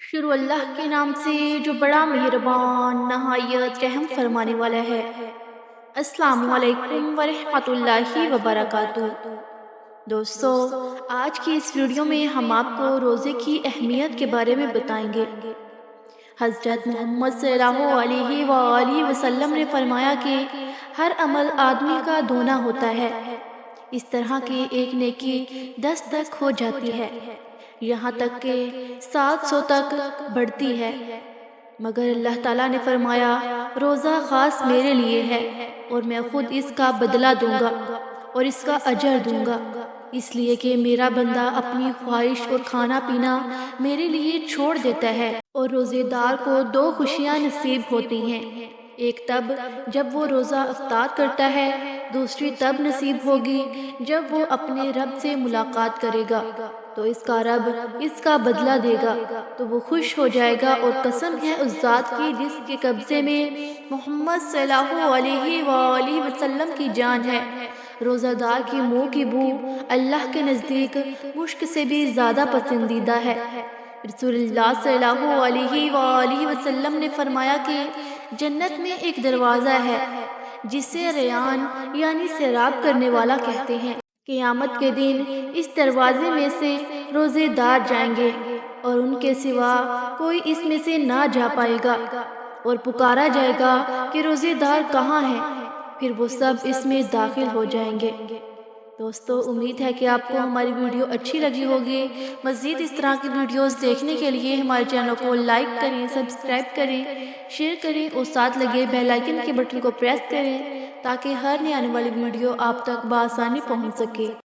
شروع اللہ کے نام سے جو بڑا مہربان نہایت رحم فرمانے والا ہے۔ السلام علیکم ورحمۃ اللہ وبرکاتہ۔ دوستو، آج کی اس ویڈیو میں ہم آپ کو روزے کی اہمیت کے بارے میں بتائیں گے۔ حضرت محمد صلی اللہ علیہ وآلہ وسلم نے فرمایا کہ ہر عمل آدمی کا دھونا ہوتا ہے، اس طرح کی ایک نیکی 10 تک ہو جاتی ہے، یہاں تک کہ 700 تک بڑھتی ہے، مگر اللہ تعالیٰ نے فرمایا روزہ خاص میرے لیے ہے اور میں خود اس کا بدلہ دوں گا اور اس کا اجر دوں گا، اس لیے کہ میرا بندہ اپنی خواہش اور کھانا پینا میرے لیے چھوڑ دیتا ہے۔ اور روزے دار کو 2 خوشیاں نصیب ہوتی ہیں، ایک تب جب وہ روزہ افطار کرتا ہے، دوسری تب نصیب ہوگی جب وہ اپنے رب سے ملاقات کرے گا تو اس کا رب اس کا بدلہ دے گا تو وہ خوش ہو جائے گا، اور قسم ہے اس ذات کی جس کے قبضے میں محمد صلی اللہ علیہ وآلہ وسلم کی جان ہے، روزہ دار کی منہ کی بو اللہ کے نزدیک مشک سے بھی زیادہ پسندیدہ ہے۔ رسول اللہ صلی اللہ علیہ وآلہ وسلم نے فرمایا کہ جنت میں ایک دروازہ ہے جسے ریان یعنی سیراب کرنے والا کہتے ہیں۔ قیامت کے دن اس دروازے میں سے روزے دار جائیں گے اور ان کے سوا کوئی اس میں سے نہ جا پائے گا، اور پکارا جائے گا کہ روزے دار کہاں ہیں؟ پھر وہ سب اس میں داخل ہو جائیں گے۔ دوستو، امید ہے کہ آپ کو ہماری ویڈیو اچھی لگی ہوگی۔ مزید اس طرح کی ویڈیوز دیکھنے کے لیے ہمارے چینل کو لائک کریں، سبسکرائب کریں، شیئر کریں اور ساتھ لگے بیل آئیکن کے بٹن کو پریس کریں تاکہ ہر نئی آنے والی ویڈیو آپ تک بآسانی پہنچ سکے۔